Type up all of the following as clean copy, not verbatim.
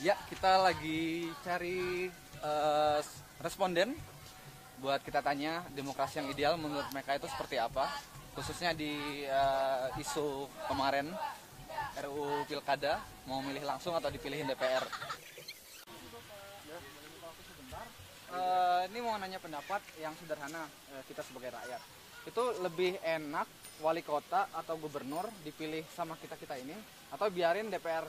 Ya, kita lagi cari responden buat kita tanya demokrasi yang ideal menurut mereka itu seperti apa, khususnya di isu kemarin RUU Pilkada, mau milih langsung atau dipilihin DPR. Ini mau nanya pendapat yang sederhana kita sebagai rakyat. Itu lebih enak wali kota atau gubernur dipilih sama kita-kita ini atau biarin DPR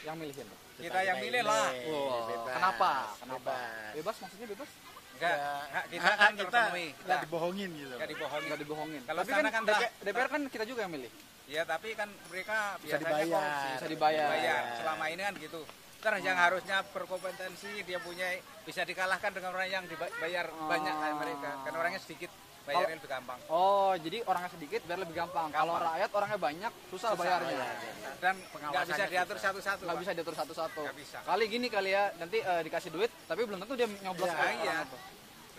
yang milihin? Kita yang milih lah. Oh, kenapa? Bebas maksudnya bebas? Enggak, kita kan terpenuhi. Nggak dibohongin gitu. Nggak dibohongin. Kalau Tapi kan sana kan DPR kan kita juga yang milih. Ya, tapi kan mereka Bisa biasanya dibayar. korupsi. Bisa dibayar. Selama ini kan gitu. Terus yang harusnya berkompetensi, dia punya bisa dikalahkan dengan orang yang dibayar banyak kayak mereka. Karena orangnya sedikit, bayarnya lebih gampang. Oh, jadi orangnya sedikit biar lebih gampang. Kalau rakyat orangnya banyak, susah bayarnya. Dan nggak bisa diatur satu-satu. Nggak Pak. bisa diatur satu-satu. Nggak bisa. Kali gini kali ya, nanti dikasih duit, tapi belum tentu dia nyoblos ke orang Iya. itu.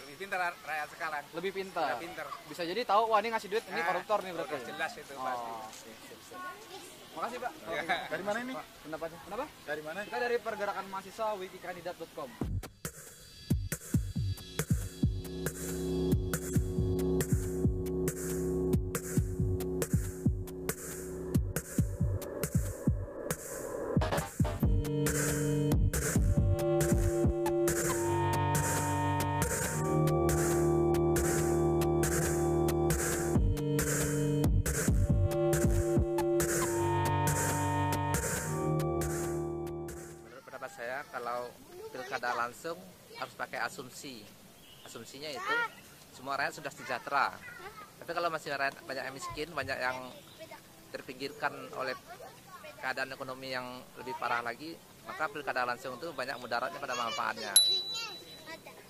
Lebih pintar rakyat sekarang. Lebih pintar. Lebih pintar. Bisa jadi tahu, wah ini ngasih duit, ini koruptor nih berarti. Udah jelas itu pasti. Oh, sip. Makasih Pak. Ya. Dari mana ini? Pendapatnya. Kenapa? Dari mana? Kita dari pergerakan mahasiswa wikikandidat.com. Menurut pendapat saya, kalau pilkada langsung harus pakai asumsi. Asumsinya itu semua rakyat sudah sejahtera. Tapi kalau masih rakyat banyak yang miskin, banyak yang terpinggirkan oleh keadaan ekonomi yang lebih parah lagi, maka pilkada langsung itu banyak mudaratnya pada manfaatnya.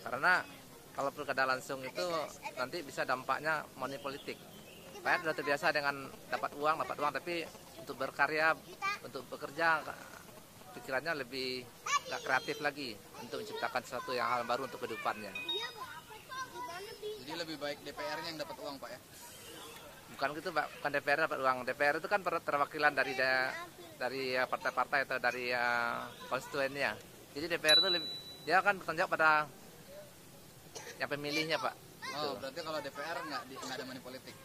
Karena kalau pilkada langsung itu nanti bisa dampaknya money politik. Rakyat sudah terbiasa dengan dapat uang, tapi untuk berkarya, untuk bekerja, pikirannya lebih nggak kreatif lagi untuk menciptakan sesuatu yang hal baru untuk kehidupannya. Jadi lebih baik DPR-nya yang dapat uang, Pak ya? Bukan gitu, Pak. Bukan DPR dapat uang. DPR itu kan perwakilan dari partai-partai atau dari konstituennya. Jadi DPR itu dia kan bertanggung jawab pada yang pemilihnya, Pak. Oh, berarti kalau DPR nggak ada money politik.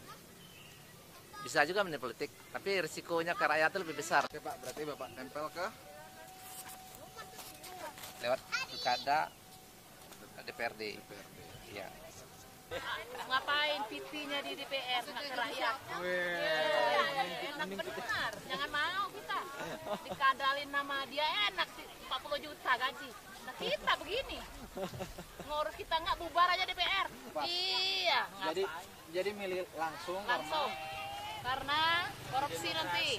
Bisa juga money politik, tapi risikonya ke rakyat itu lebih besar. Oke Pak, berarti Bapak tempel ke Lewat pilkada DPRD. Iya. Ngapain PT-nya di DPR nggak ke rakyat? Enak benar, jangan mau kita dikadalin nama dia, enak sih 40 juta gaji. Nah kita begini ngurus, kita nggak bubar aja DPR. Iya, jadi milih langsung karena korupsi nanti.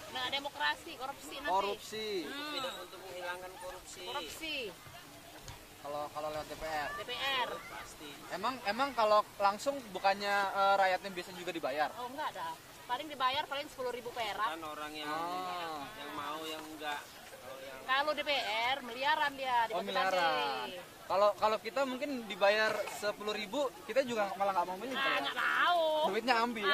Nah, demokrasi, korupsi nanti. Tidak untuk menghilangkan korupsi. Kalau lewat DPR. Pasti. Emang kalau langsung bukannya rakyatnya biasa juga dibayar? Oh enggak dah. Paling dibayar paling 10.000 perak. Kan orang yang mau yang enggak. Kalau DPR miliaran dia Oh, dibagi-bagi. miliaran. Kalau kita mungkin dibayar 10.000, kita juga malah nggak mau milih. Nggak mau. Duitnya ambil.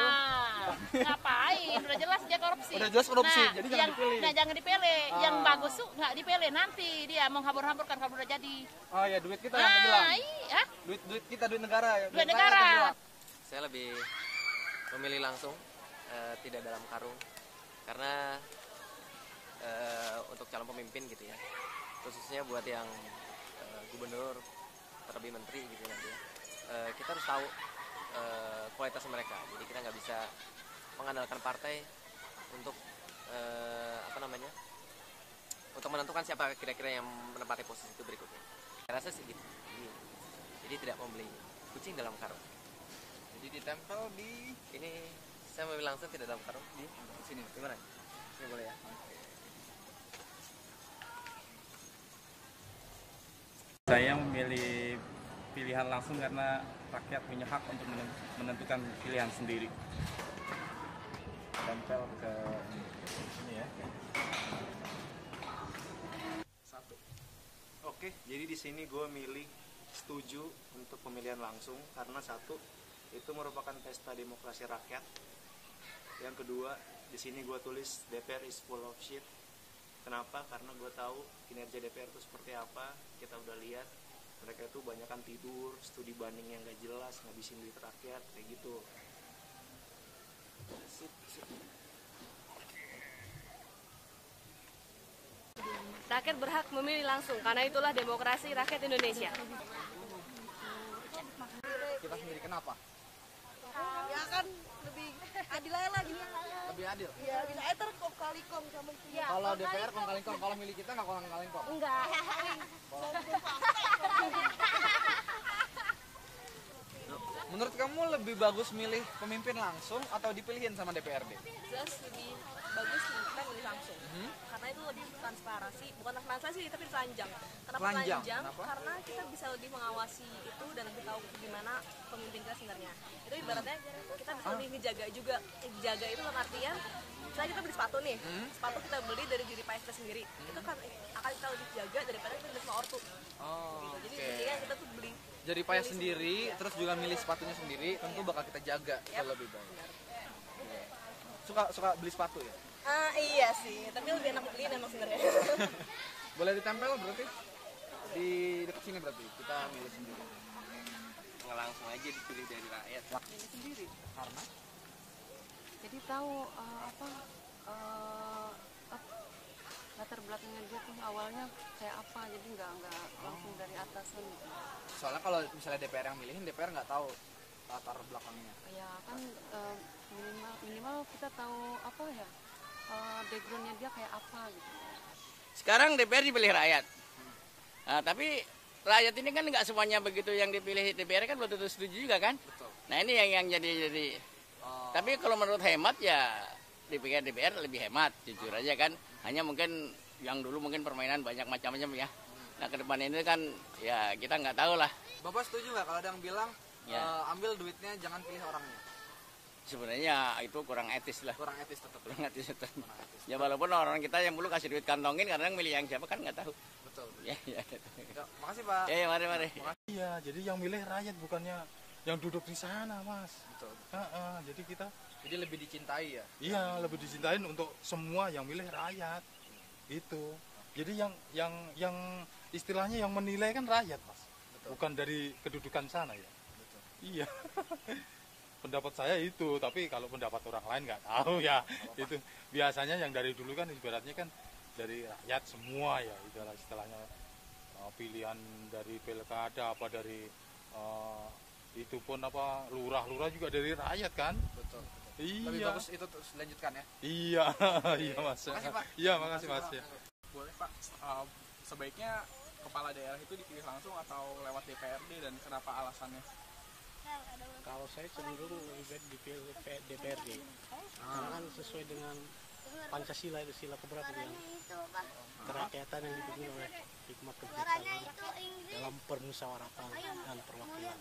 Ngapain? Udah jelas dia korupsi. Udah jelas korupsi, jadi jangan dipilih. Nah, jangan dipilih. Yang bagus tuh nggak dipilih, nanti dia menghambur-hamburkan kalau udah jadi. Oh ya, duit kita yang hilang. Iya. Duit kita, duit negara. Duit negara. Saya lebih memilih langsung, tidak dalam karung, karena untuk calon pemimpin gitu ya, khususnya buat yang gubernur, terlebih menteri gitu nanti ya, kita harus tahu kualitas mereka. Jadi kita nggak bisa mengandalkan partai untuk untuk menentukan siapa kira-kira yang menempati posisi itu berikutnya. Saya rasa sih gitu. Jadi tidak membeli kucing dalam karung. Jadi ditempel di Ini saya memilih langsung, tidak dalam karung. di sini. Gimana? Ini boleh ya? Saya memilih pilihan langsung karena rakyat punya hak untuk menentukan pilihan sendiri. Tempel ke ini ya. Oke, jadi di sini gue milih setuju untuk pemilihan langsung karena satu, itu merupakan pesta demokrasi rakyat. Yang kedua, di sini gue tulis DPR is full of shit. Kenapa? Karena gue tahu kinerja DPR itu seperti apa. Kita udah lihat mereka itu banyak kan tidur, studi banding yang gak jelas, ngabisin duit rakyat kayak gitu. Rakyat berhak memilih langsung, karena itulah demokrasi rakyat Indonesia. Kita sendiri kenapa? Ya kan lebih adil aja lah gitu. Lebih adil. Iya, bisa eter kok kali kong sama itu. Ya, Kalau DPR kong kaling kong, kalau milih kita nggak kong kaling kong. enggak. Menurut kamu lebih bagus milih pemimpin langsung atau dipilihin sama DPRD? Jelas lebih bagus kita milih langsung. Karena itu lebih transparansi, bukan transparansi tapi telanjang. Kenapa Telanjang? telanjang? Kenapa? Karena kita bisa lebih mengawasi itu dan lebih tahu gimana pemimpin kita sebenarnya. Itu ibaratnya kita bisa lebih ngejaga juga. Jaga itu dalam artian misalnya kita beli sepatu nih, sepatu kita beli dari diri kita sendiri, itu kan akan kita lebih jaga daripada kita beli sama ortu. Oh, Jadi oke. intinya kita tuh beli Jadi payah sendiri, terus juga milih sepatunya sendiri, tentu bakal kita jaga lebih baik. Suka beli sepatu ya? Iya sih, tapi lebih enak beliin emang sebenarnya. Boleh ditempel berarti? Di dekat sini berarti kita milih sendiri. Nggak langsung aja dipilih dari rakyat. Milih sendiri karena Jadi tahu latar belakangnya dia tuh awalnya kayak apa, jadi nggak langsung dari atasan gitu. soalnya kalau misalnya DPR yang milihin, DPR nggak tahu latar belakangnya. Ya kan minimal kita tahu apa ya, backgroundnya dia kayak apa gitu. Sekarang DPR dipilih rakyat. Nah, tapi rakyat ini kan nggak semuanya begitu, yang dipilih DPR kan belum tentu setuju juga kan. Betul. Nah ini yang jadi. Tapi kalau menurut hemat ya DPR lebih hemat, jujur aja kan. Hanya mungkin yang dulu mungkin permainan banyak macam-macam ya. Nah ke depan ini kan ya kita nggak tahu lah. Bapak setuju nggak kalau ada yang bilang Ya. ambil duitnya jangan pilih orangnya? Sebenarnya itu kurang etis lah. Kurang etis tetap. Kurang etis itu. Ya walaupun orang kita yang dulu kasih duit kantongin, kadang milih yang siapa kan nggak tahu. Betul. Ya. Ya, makasih Pak. Mari. Iya, jadi yang milih rakyat bukannya yang duduk di sana, Mas. Betul. Jadi kita lebih dicintai ya. iya lebih dicintain untuk semua yang milih rakyat. Itu. Jadi yang istilahnya yang menilai kan rakyat, Mas. Betul. Bukan dari kedudukan sana ya. Betul. Iya. Pendapat saya itu, tapi kalau pendapat orang lain nggak tahu ya. Itu biasanya yang dari dulu kan ibaratnya kan dari rakyat semua ya, itulah istilahnya. Pilihan dari pilkada apa dari itu pun apa lurah juga dari rakyat kan. Betul. Iya. Lebih bagus itu terus lanjutkan ya. Iya. Iya Mas. Makasih, Pak. Iya makasih Mas ya. Boleh Pak, sebaiknya kepala daerah itu dipilih langsung atau lewat DPRD dan kenapa alasannya? Kalau saya cenderung lebih baik dipilih DPRD karena kan sesuai dengan Pancasila itu sila keberapa yang kerakyatan yang dipimpin oleh hikmat kebijaksanaan dalam permusyawaratan dan perwakilan.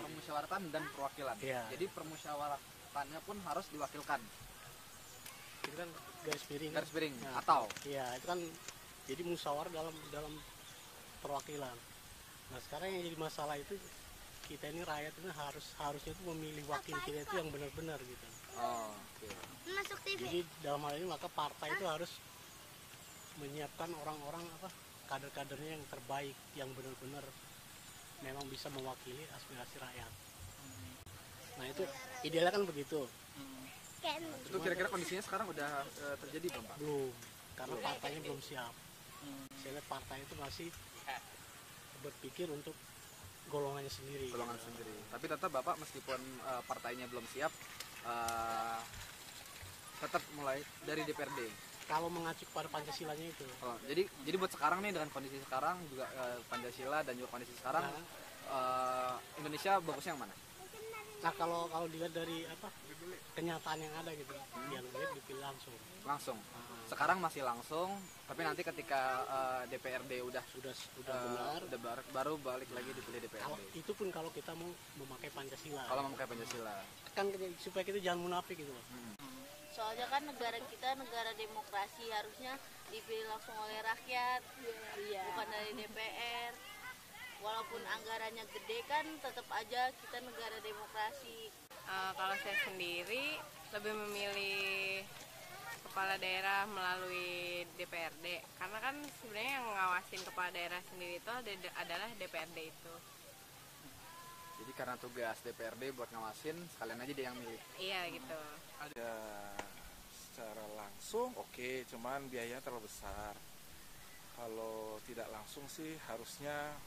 Permusyawaratan dan perwakilan. Iya. Jadi permusyawaratannya pun harus diwakilkan. Itu kan garis miring. Garis miring Nah, atau? Iya, itu kan jadi musyawarah dalam perwakilan. Nah sekarang yang jadi masalah itu kita ini rakyat ini harusnya itu memilih wakil kita itu yang benar-benar gitu. Oh, oke. Masuk TV. Jadi dalam hal ini maka partai itu harus menyiapkan orang-orang kader-kadernya yang terbaik yang benar-benar memang bisa mewakili aspirasi rakyat. Nah itu idealnya kan begitu. Itu kira-kira kondisinya sekarang udah terjadi belum Pak? Belum, karena partainya belum siap. Saya lihat partai itu masih berpikir untuk golongannya sendiri. Golongan sendiri. Tapi tetap Bapak meskipun partainya belum siap, tetap mulai dari DPRD. Kalau mengacu pada Pancasilanya itu. Oh, jadi buat sekarang nih dengan kondisi sekarang juga Pancasila dan juga kondisi sekarang Indonesia bagusnya yang mana? Nah kalau dilihat dari kenyataan yang ada gitu, yang lihat dipilih langsung. Langsung. Sekarang masih langsung, tapi nanti ketika DPRD udah benar, baru balik lagi dipilih DPRD. Itu pun kalau kita mau memakai Pancasila. Kalau memakai Pancasila. Kan supaya kita jangan munafik gitu. Soalnya kan negara kita negara demokrasi, harusnya dipilih langsung oleh rakyat, bukan dari DPR. Walaupun anggarannya gede kan tetap aja kita negara demokrasi. Kalau saya sendiri lebih memilih kepala daerah melalui DPRD, karena kan sebenarnya yang ngawasin kepala daerah sendiri itu adalah DPRD itu. Jadi karena tugas DPRD buat ngawasin, sekalian aja dia yang milih. Iya gitu. Ada secara langsung oke, cuman biayanya terlalu besar. Kalau tidak langsung sih harusnya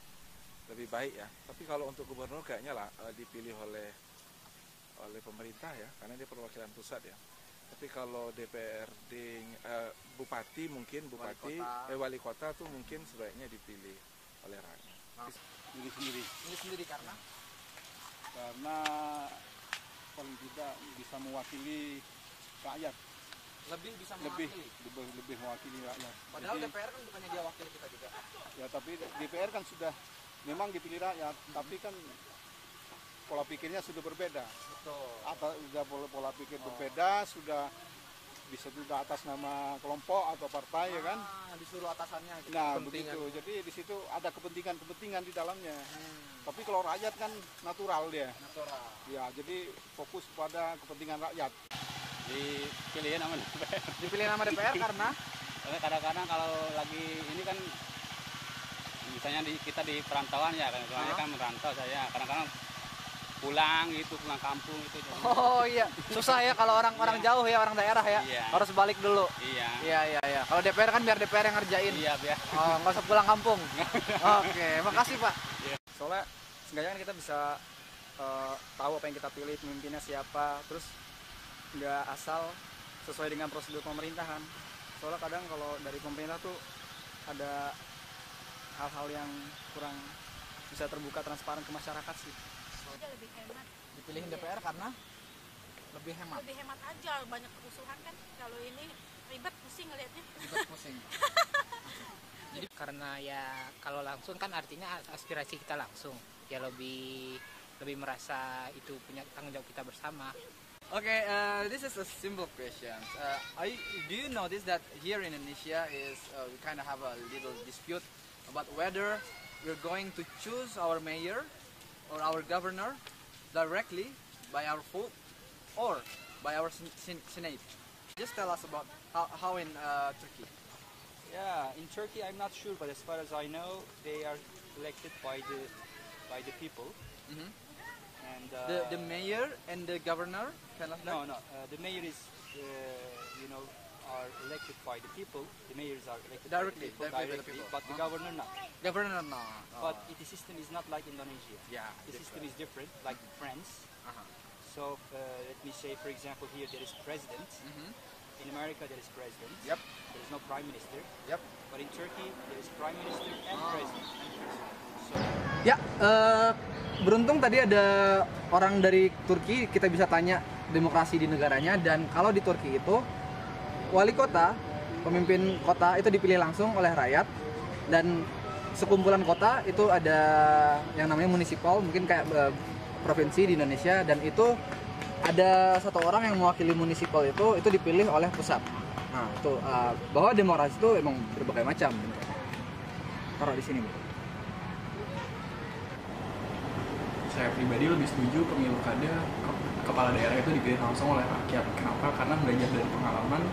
lebih baik ya. Tapi kalau untuk gubernur kayaknya lah dipilih oleh pemerintah ya, karena dia perwakilan pusat ya. Tapi kalau DPRD, bupati mungkin wali kota tuh mungkin sebaiknya dipilih oleh rakyat. Milih sendiri. Milih sendiri karena paling tidak bisa mewakili rakyat. Lebih bisa mewakili. Lebih mewakili rakyat. Padahal jadi, DPR kan bukannya dia wakil kita juga. Ya tapi DPR kan sudah memang dipilih rakyat, tapi kan pola pikirnya sudah berbeda. Betul. Sudah pola pikir berbeda, sudah bisa juga atas nama kelompok atau partai ya kan. Disuruh atasannya. Nah begitu. Jadi di situ ada kepentingan di dalamnya. Tapi kalau rakyat kan natural dia. Natural. Ya jadi fokus pada kepentingan rakyat. Dipilih nama DPR. Dipilih nama DPR karena kadang-kadang kalau lagi ini kan misalnya kita di perantauan ya, soalnya kan merantau saya kadang-kadang pulang kampung itu. Oh iya, susah ya kalau orang jauh ya, orang daerah ya. Iya. Harus balik dulu. Iya. Iya. Kalau DPR kan biar DPR yang ngerjain. Iya, biar. Oh, nggak usah pulang kampung. Oke, makasih Pak. Iya. Soalnya seenggaknya kan kita bisa tahu apa yang kita pilih, pemimpinnya siapa, terus nggak asal sesuai dengan prosedur pemerintahan. Soalnya kadang kalau dari pemerintah tuh ada hal-hal yang kurang bisa terbuka transparan ke masyarakat sih. Lebih hemat. Dipilihin DPR karena lebih hemat. Lebih hemat aja, banyak kerusuhan kan. Kalau ini ribet, pusing ngelihatnya. Ribet, pusing. Jadi karena ya kalau langsung kan artinya aspirasi kita langsung. Ya lebih merasa itu punya tanggung jawab kita bersama. Okay, this is a simple question. Do you notice that here in Indonesia we kind of have a little dispute about whether we're going to choose our mayor or our governor directly by our vote or by our Senate? Just tell us about how in Turkey. Yeah, in Turkey I'm not sure, but as far as I know, they are elected by the people. Mm-hmm. And the mayor and the governor kind of no, the mayor is are elected by the people. The mayors are elected directly by the people, but the governor not. Governor no. But the system is not like Indonesia. Yeah, the system is different, like France. So let me say, for example, here there is president. In America there is president. Yep. There is no prime minister. Yep. But in Turkey there is prime minister and president. So. Ya, beruntung tadi ada orang dari Turki, kita bisa tanya demokrasi di negaranya, dan kalau di Turki itu wali kota, pemimpin kota itu dipilih langsung oleh rakyat, dan sekumpulan kota itu ada yang namanya municipal, mungkin kayak provinsi di Indonesia, dan itu ada satu orang yang mewakili municipal itu dipilih oleh pusat. Nah, itu bahwa demokrasi itu emang berbagai macam. Taruh di sini, Bu. Saya pribadi lebih setuju pemilu kada kepala daerah itu dipilih langsung oleh rakyat. Kenapa? Karena belajar dari pengalaman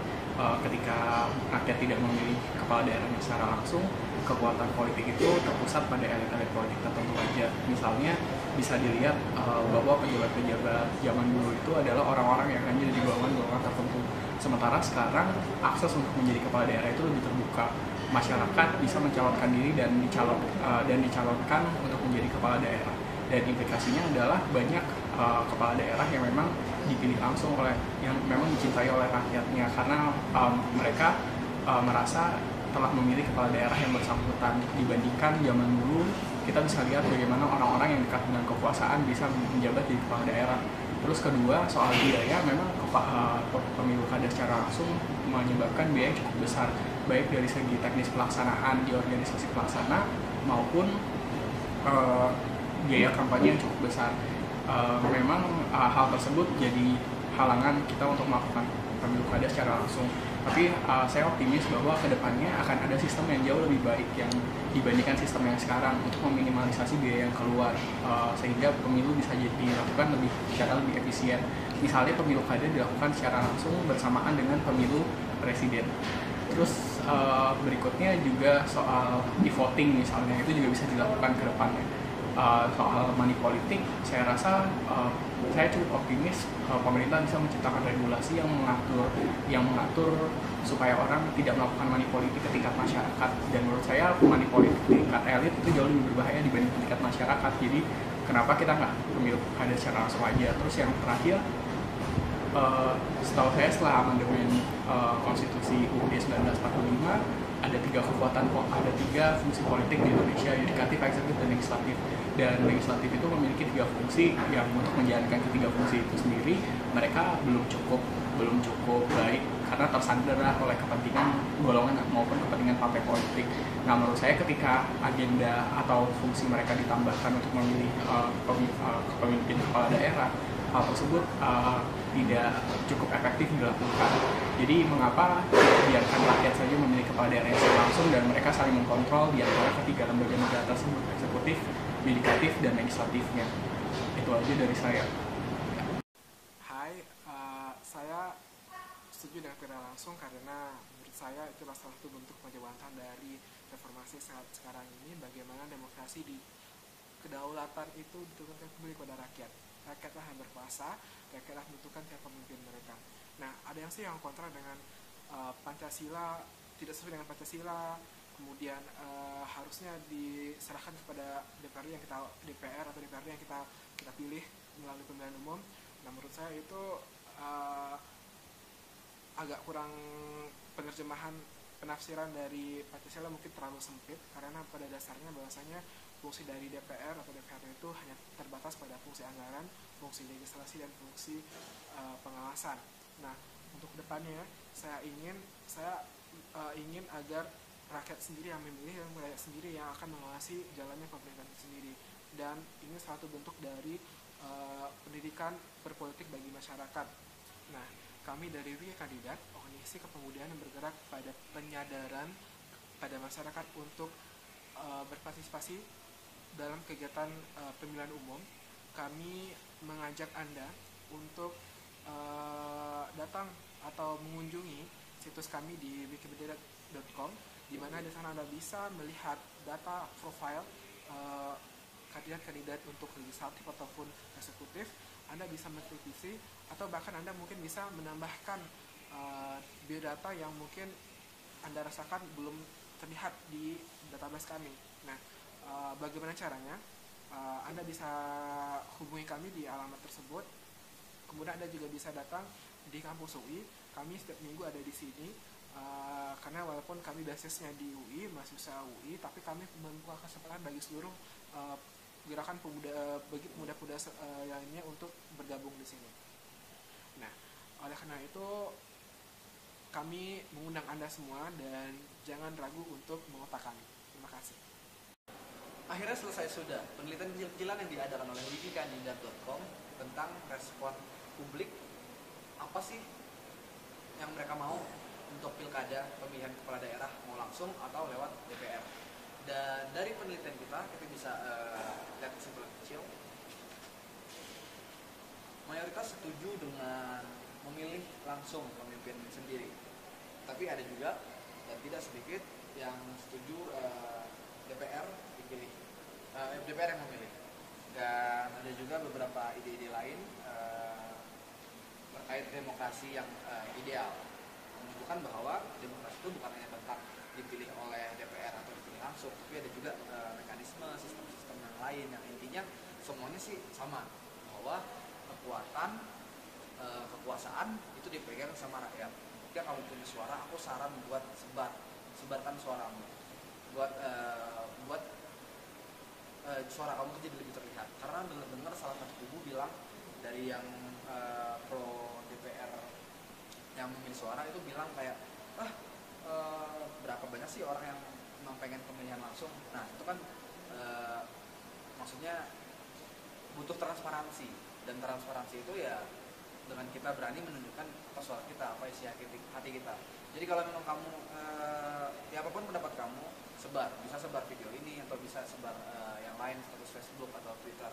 ketika rakyat tidak memilih kepala daerahnya secara langsung, kekuatan politik itu terpusat pada elit-elit politik tertentu aja. Misalnya bisa dilihat bahwa pejabat-pejabat zaman dulu itu adalah orang-orang yang hanya di golongan-golongan tertentu. Sementara sekarang akses untuk menjadi kepala daerah itu lebih terbuka. Masyarakat bisa mencalonkan diri dan dicalonkan untuk menjadi kepala daerah. Dan implikasinya adalah banyak kepala daerah yang memang dipilih langsung oleh yang memang dicintai oleh rakyatnya, karena mereka merasa telah memilih kepala daerah yang bersangkutan. Dibandingkan zaman dulu, kita bisa lihat bagaimana orang-orang yang dekat dengan kekuasaan bisa menjabat di kepala daerah. Terus kedua, soal biaya, memang pemilu kada secara langsung menyebabkan biaya cukup besar, baik dari segi teknis pelaksanaan di organisasi pelaksana maupun biaya kampanye yang cukup besar. Memang hal tersebut jadi halangan kita untuk melakukan pemilu kada secara langsung. Tapi saya optimis bahwa kedepannya akan ada sistem yang jauh lebih baik yang dibandingkan sistem yang sekarang untuk meminimalisasi biaya yang keluar, sehingga pemilu bisa dilakukan secara lebih efisien. Misalnya pemilu kada dilakukan secara langsung bersamaan dengan pemilu presiden. Terus berikutnya juga soal e-voting misalnya, itu juga bisa dilakukan ke depannya. Soal money politik, saya rasa saya cukup optimis pemerintah bisa menciptakan regulasi yang mengatur supaya orang tidak melakukan money politik ke tingkat masyarakat. Dan menurut saya money politik di tingkat elit itu jauh lebih berbahaya dibanding tingkat masyarakat. Jadi kenapa kita nggak pemilu kada secara langsung aja? Terus yang terakhir, setahu saya setelah amandemen konstitusi UUD 1945 ada 3 kekuatan, ada 3 fungsi politik di Indonesia, yudikatif, eksekutif, dan legislatif. Dan legislatif itu memiliki 3 fungsi yang untuk menjalankan ketiga fungsi itu sendiri mereka belum cukup baik karena tersandera oleh kepentingan golongan maupun kepentingan partai politik. Nah, menurut saya ketika agenda atau fungsi mereka ditambahkan untuk memilih pemimpin kepala daerah, hal tersebut tidak cukup efektif dilakukan. Jadi mengapa biarkan rakyat saja memilih kepala daerah yang langsung dan mereka saling mengkontrol di antara ketiga lembaga negara tersebut, eksekutif, yudikatif, dan legislatifnya. Itu aja dari saya. Hai, saya setuju dengan pilihan langsung karena menurut saya itu salah satu bentuk penjabaran dari reformasi saat sekarang ini, bagaimana demokrasi di kedaulatan itu diturunkan kembali kepada rakyat. Rakyatlah yang berkuasa, rakyatlah menentukan siapa pemimpin mereka. Nah, ada yang sih yang kontra dengan Pancasila, tidak sesuai dengan Pancasila, kemudian harusnya diserahkan kepada DPR atau DPRD yang kita pilih melalui pemilihan umum. Nah, menurut saya itu agak kurang penerjemahan penafsiran dari Pancasila mungkin terlalu sempit, karena pada dasarnya bahwasanya fungsi dari DPR atau DPRD itu hanya terbatas pada fungsi anggaran, fungsi legislasi, dan fungsi pengawasan. Nah, untuk kedepannya saya ingin agar rakyat sendiri yang memilih dan rakyat sendiri yang akan mengawasi jalannya pemerintahan itu sendiri. Dan ini salah satu bentuk dari pendidikan berpolitik bagi masyarakat. Nah, kami dari WI Kandidat, organisasi kepemudaan yang bergerak pada penyadaran pada masyarakat untuk berpartisipasi dalam kegiatan pemilihan umum, kami mengajak Anda untuk datang atau mengunjungi situs kami di wikipedia.com, di mana di sana Anda bisa melihat data profil kandidat-kandidat untuk legislatif ataupun eksekutif. Anda bisa mengkritisi atau bahkan Anda mungkin bisa menambahkan biodata yang mungkin Anda rasakan belum terlihat di database kami. Nah, bagaimana caranya? Anda bisa hubungi kami di alamat tersebut. Kemudian Anda juga bisa datang di kampus UI. Kami setiap minggu ada di sini. Karena walaupun kami basisnya di UI, mahasiswa UI, tapi kami membuka kesempatan bagi seluruh gerakan pemuda-pemuda lainnya untuk bergabung di sini. Nah, oleh karena itu kami mengundang Anda semua dan jangan ragu untuk mengotak kami. Terima kasih. Akhirnya selesai sudah penelitian kecil-kecilan yang diadakan oleh wikikandidat.com tentang respon publik apa sih yang mereka mau untuk pilkada pemilihan kepala daerah, mau langsung atau lewat DPR. Dan dari penelitian kita bisa lihat kesimpulan kecil. Mayoritas setuju dengan memilih langsung pemimpin sendiri. Tapi ada juga dan tidak sedikit yang setuju DPR dipilih, DPR yang memilih. Dan ada juga beberapa ide-ide lain terkait demokrasi yang ideal, menunjukkan bahwa demokrasi itu bukan hanya tentang dipilih oleh DPR atau dipilih langsung, tapi ada juga mekanisme sistem-sistem yang lain yang intinya semuanya sih sama, bahwa kekuasaan itu dipegang sama rakyat. Jika kamu punya suara, aku saran buat sebarkan suaramu, buat suara kamu jadi lebih terlihat. Karena dengar salah satu kubu bilang dari yang pro DPR yang memilih suara itu bilang kayak berapa banyak sih orang yang memang pengen pemilihan langsung. Nah, itu kan maksudnya butuh transparansi, dan transparansi itu ya dengan kita berani menunjukkan apa suara kita, apa isi hati kita. Jadi kalau memang kamu ya apapun pendapat kamu, bisa sebar video ini atau bisa sebar yang lain, status Facebook atau Twitter.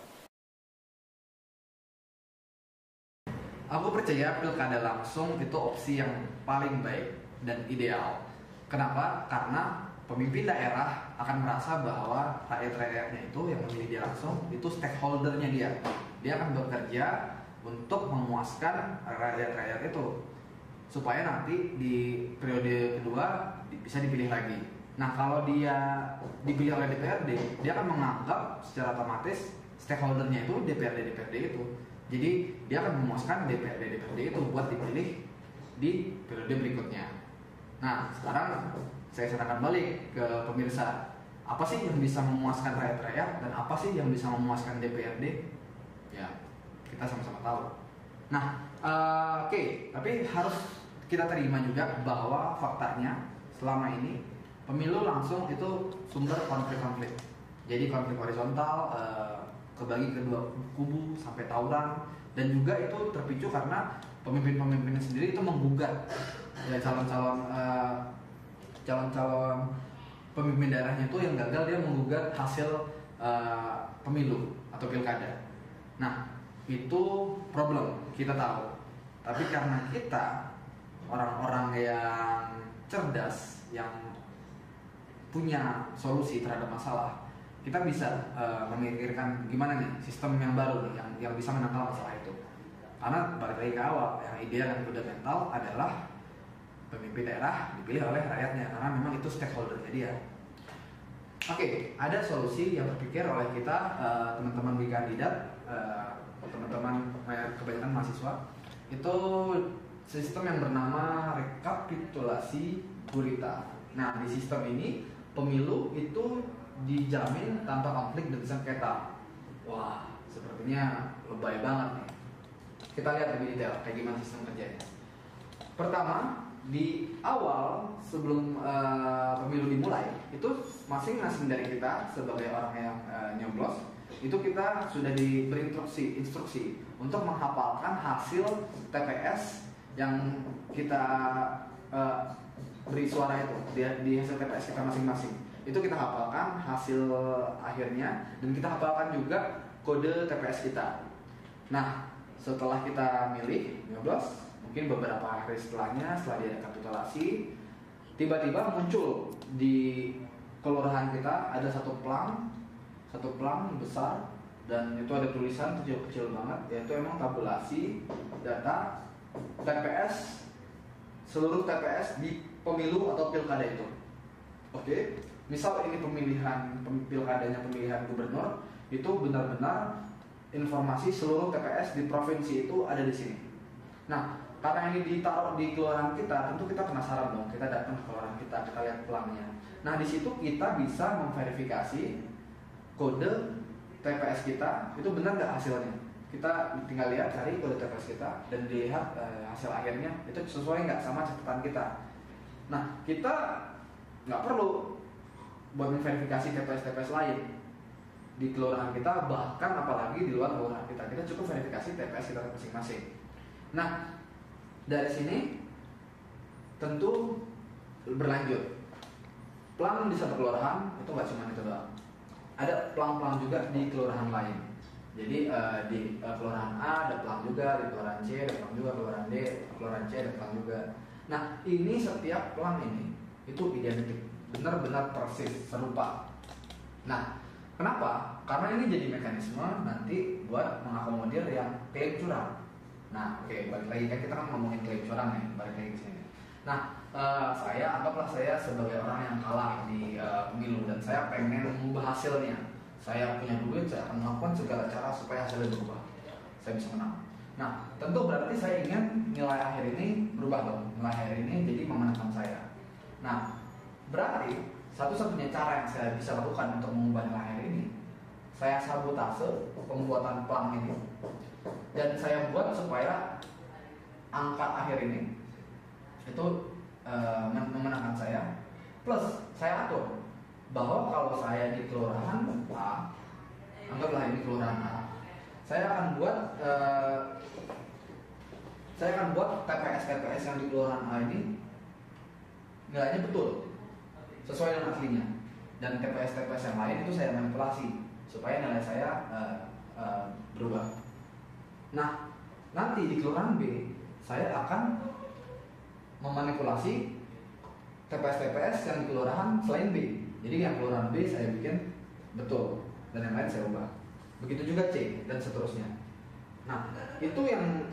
Aku percaya pilkada langsung itu opsi yang paling baik dan ideal. Kenapa? Karena pemimpin daerah akan merasa bahwa rakyat-rakyatnya itu yang memilih dia langsung itu stakeholdernya dia. Dia akan bekerja untuk memuaskan rakyat-rakyat itu supaya nanti di periode kedua bisa dipilih lagi. Nah, kalau dia dipilih oleh DPRD, dia akan menganggap secara otomatis stakeholdernya itu DPRD itu. Jadi dia akan memuaskan DPRD itu buat dipilih di periode berikutnya. Nah, sekarang saya serahkan balik ke pemirsa. Apa sih yang bisa memuaskan rakyat-rakyat dan apa sih yang bisa memuaskan DPRD? Ya, kita sama-sama tahu. Nah, oke, tapi harus kita terima juga bahwa faktanya selama ini pemilu langsung itu sumber konflik-konflik. Jadi konflik horizontal, kebagi kedua kubu sampai tawuran, dan juga itu terpicu karena pemimpin-pemimpinnya sendiri itu menggugat ya calon-calon pemimpin daerahnya itu yang gagal, dia menggugat hasil pemilu atau pilkada. Nah, itu problem, kita tahu. Tapi karena kita orang-orang yang cerdas, yang punya solusi terhadap masalah, kita bisa memikirkan gimana nih sistem yang baru nih, yang bisa menangkal masalah itu. Karena balik lagi ke awal, yang ideal dan fundamental adalah pemimpin daerah dipilih oleh rakyatnya, karena memang itu stakeholdernya dia. Oke, ada solusi yang terpikir oleh kita teman-teman di kandidat, teman-teman kebanyakan mahasiswa, itu sistem yang bernama rekapitulasi gurita. Nah, di sistem ini pemilu itu dijamin tanpa konflik dan sengketa. Wah, sepertinya lebay banget nih. Kita lihat lebih detail kayak gimana sistem kerjanya. Pertama, di awal sebelum pemilu dimulai, itu masing-masing dari kita sebagai orang yang nyoblos, itu kita sudah diberi instruksi untuk menghafalkan hasil TPS yang kita beri suara itu di hasil TPS kita masing-masing. Itu kita hafalkan hasil akhirnya, dan kita hafalkan juga kode TPS kita. Nah, setelah kita milih nyoblos, mungkin beberapa hari setelahnya, setelah dia rekapitulasi, tiba-tiba muncul di kelurahan kita ada satu plang besar, dan itu ada tulisan kecil-kecil banget, yaitu emang tabulasi data TPS, seluruh TPS di pemilu atau pilkada itu. Oke, misal ini pilkadanya pemilihan gubernur, itu benar-benar informasi seluruh TPS di provinsi itu ada di sini. Nah, karena ini ditaruh di kelurahan kita, tentu kita penasaran dong. Kita datang ke kelurahan kita lihat pelangnya. Nah, di situ kita bisa memverifikasi kode TPS kita itu benar nggak hasilnya. Kita tinggal lihat, cari kode TPS kita, dan dilihat hasil akhirnya itu sesuai nggak sama catatan kita. Nah, kita nggak perlu buat memverifikasi TPS lain di kelurahan kita, bahkan apalagi di luar kelurahan kita. Kita cukup verifikasi TPS kita masing-masing. Nah, dari sini tentu berlanjut. Plang di satu kelurahan itu nggak cuma itu doang. Ada plang-plang juga di kelurahan lain. Jadi di kelurahan A ada plang juga, di kelurahan C ada plang juga, kelurahan D, kelurahan C ada plang juga. Nah, ini setiap plang ini itu identik, benar-benar persis, serupa. Nah, kenapa? Karena ini jadi mekanisme nanti buat mengakomodir yang klaim curang. Nah, oke, balik lagi kan kita kan ngomongin klaim curang nih, balik lagi ke sini. Nah, anggaplah saya sebagai orang yang kalah di pemilu dan saya pengen mengubah hasilnya. Saya punya duit, saya akan melakukan segala cara supaya hasilnya berubah. Saya bisa menang. Nah, tentu berarti saya ingin nilai akhir ini berubah dong. Nilai akhir ini jadi memenangkan saya. Nah, berarti satu-satunya cara yang saya bisa lakukan untuk mengubah nilai akhir ini, saya sabotase pembuatan plang ini, dan saya buat supaya angka akhir ini itu memenangkan saya. Plus saya atur bahwa kalau saya di kelurahan A, anggaplah ini kelurahan A, saya akan buat TPS yang di kelurahan A ini nilainya betul sesuai dengan aslinya, dan TPS yang lain itu saya manipulasi supaya nilai saya berubah. Nah, nanti di kelurahan B saya akan memanipulasi TPS yang di kelurahan selain B. Jadi yang kelurahan B saya bikin betul dan yang lain saya ubah. Begitu juga C dan seterusnya. Nah, itu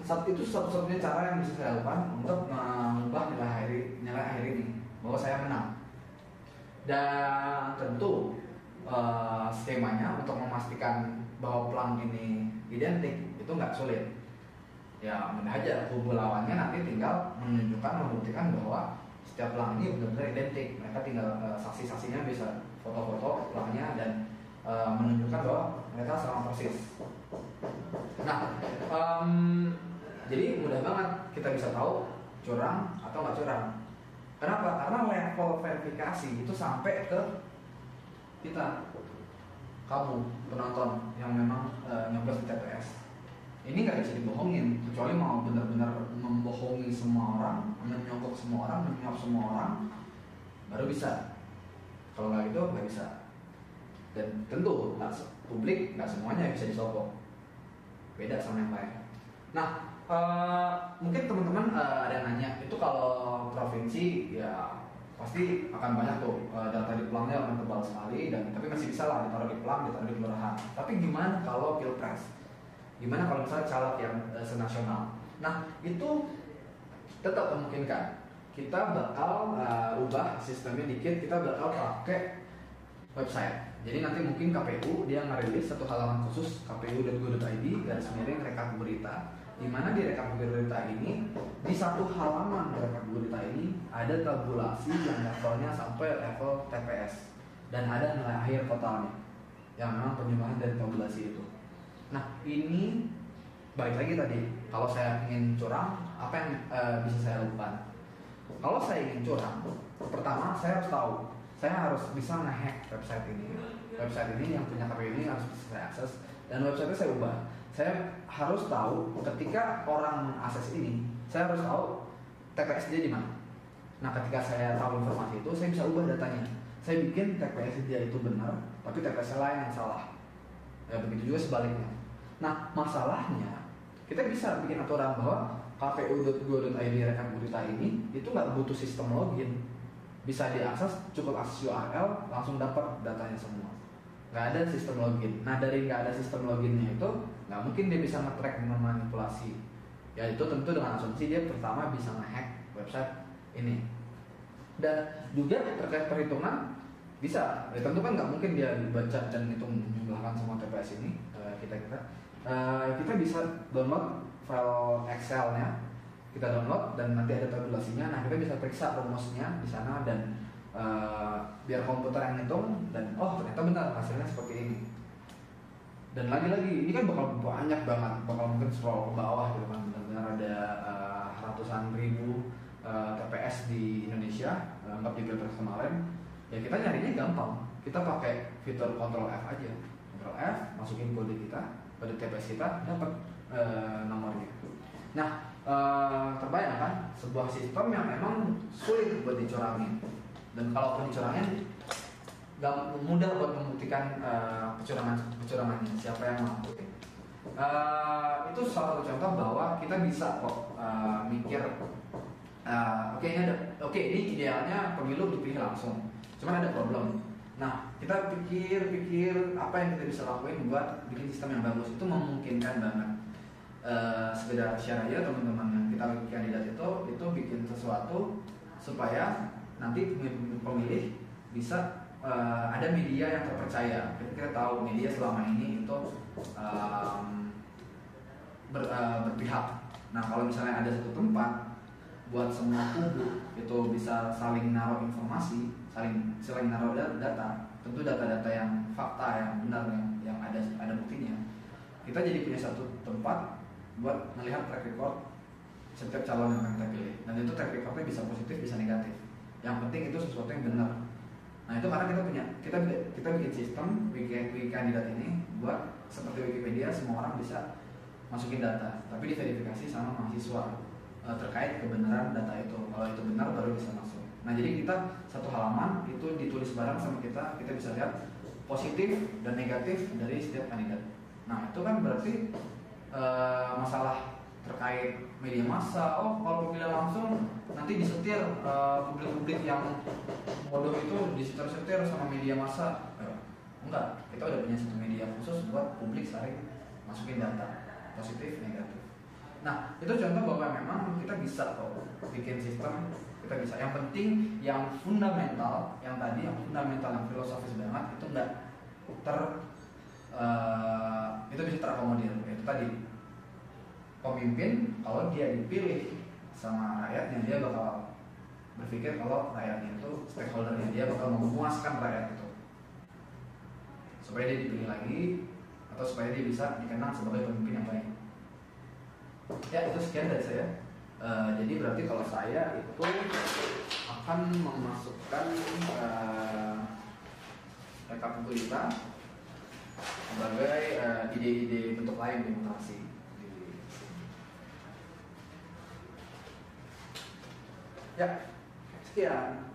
satu-satunya cara yang bisa saya lakukan untuk mengubah nilai akhir ini bahwa saya menang. Dan tentu skemanya untuk memastikan bahwa pelang ini identik itu nggak sulit. Ya mudah aja, kubu lawannya nanti tinggal membuktikan bahwa setiap pelang ini benar-benar identik. Mereka tinggal saksi-saksinya bisa foto-foto pelangnya dan menunjukkan bahwa mereka sama persis. Nah, jadi mudah banget kita bisa tahu curang atau nggak curang. Kenapa? Karena level verifikasi itu sampai ke kita, kamu penonton yang memang nyoblos di TPS. Ini nggak bisa dibohongin, kecuali mau benar-benar membohongi semua orang, menyogok semua orang, menyuap semua orang, baru bisa. Kalau nggak gitu nggak bisa. Dan tentu publik nggak semuanya bisa disogok, beda sama yang lain. Nah, mungkin teman-teman ada yang nanya, itu kalau provinsi ya pasti akan banyak tuh data di pelangnya akan tebal sekali, dan tapi masih bisa lah ditaruh di pelang, ditaruh di kelurahan. Tapi gimana kalau pilpres? Gimana kalau misalnya caleg yang senasional? Nah, itu tetap memungkinkan. Kita bakal ubah sistemnya dikit, kita bakal pakai website. Jadi nanti mungkin KPU dia ngerilis satu halaman khusus kpu.go.id /rekap berita, di mana di rekap berita ini di satu halaman rekap berita ini ada tabulasi yang levelnya sampai level TPS dan ada nilai akhir totalnya yang memang penyembahan dari tabulasi itu. Nah, ini balik lagi tadi, kalau saya ingin curang, apa yang bisa saya lakukan? Kalau saya ingin curang, pertama saya harus tahu, saya harus bisa nge-hack website ini. Website ini yang punya KPU ini harus bisa saya akses, dan website-nya saya ubah. Saya harus tahu ketika orang mengakses ini, saya harus tahu TPS dia di mana. Nah, ketika saya tahu informasi itu, saya bisa ubah datanya. Saya bikin TPS dia itu benar, tapi TPS lain yang salah. Ya, begitu juga sebaliknya. Nah, masalahnya kita bisa bikin aturan bahwa kpu.go.id rekap berita ini itu nggak butuh sistem login, bisa diakses, cukup akses URL langsung dapat datanya semua, nggak ada sistem login. Nah, dari nggak ada sistem loginnya itu nggak mungkin dia bisa nge-track, memanipulasi. Ya itu tentu dengan asumsi dia pertama bisa nge-hack website ini. Dan juga terkait perhitungan bisa, ya, tentu kan nggak mungkin dia baca dan hitung menjumlahkan semua TPS ini. Kita bisa download file Excel-nya, kita download dan nanti ada tabulasinya. Nah, kita bisa periksa rumusnya di sana dan biar komputer yang ngitung dan ternyata benar hasilnya seperti ini. Dan lagi-lagi ini kan bakal banyak banget, bakal mungkin scroll ke bawah gitu kan, benar-benar ada ratusan ribu TPS di Indonesia, anggap di pilpres kemarin. Ya kita nyarinya gampang, kita pakai fitur Ctrl F aja. Ctrl F, masukin kode kita, kode TPS kita, dapat nomornya. Nah, terbayang kan sebuah sistem yang memang sulit buat dicurangin. Dan kalaupun dicurangin, gak mudah buat membuktikan kecurangannya, siapa yang melakukan. Itu salah satu contoh bahwa kita bisa kok mikir, ini idealnya pemilu dipilih langsung, cuman ada problem. Nah, kita pikir apa yang kita bisa lakuin buat bikin sistem yang bagus. Itu memungkinkan banget. Sekedar share aja teman-teman yang kita kandidat itu bikin sesuatu supaya nanti pemilih bisa ada media yang terpercaya. Kita tahu media selama ini itu berpihak. Nah, kalau misalnya ada satu tempat buat semua kubu itu bisa saling naruh informasi, saling naruh data, tentu data-data yang fakta, yang benar, yang ada buktinya. Kita jadi punya satu tempat buat melihat track record setiap calon yang kita pilih, dan itu track recordnya bisa positif, bisa negatif. Yang penting itu sesuatu yang benar. Nah, itu karena kita bikin sistem, bikin kandidat ini buat seperti Wikipedia, semua orang bisa masukin data, tapi diverifikasi sama mahasiswa terkait kebenaran data itu. Kalau itu benar baru bisa masuk. Nah, jadi kita satu halaman itu ditulis bareng sama kita bisa lihat positif dan negatif dari setiap kandidat. Nah, itu kan berarti masalah terkait media massa. Oh, kalau pemilihan langsung nanti disetir publik-publik yang bodoh itu disetir-setir sama media massa. Enggak, kita udah punya satu media khusus buat publik saling masukin data positif, negatif. Nah, itu contoh bahwa memang kita bisa kok bikin sistem, kita bisa. Yang penting yang fundamental, yang tadi yang fundamental, yang filosofis banget itu enggak itu bisa terakomodir. Itu tadi pemimpin kalau dia dipilih sama rakyatnya, dia bakal berpikir kalau rakyatnya itu stakeholdernya, dia bakal memuaskan rakyat itu supaya dia dipilih lagi atau supaya dia bisa dikenang sebagai pemimpin yang baik. Ya, itu sekian dari saya. Jadi berarti kalau saya itu akan memasukkan rekapitulita sebagai ide-ide bentuk lain demokrasi. Ya, sekian.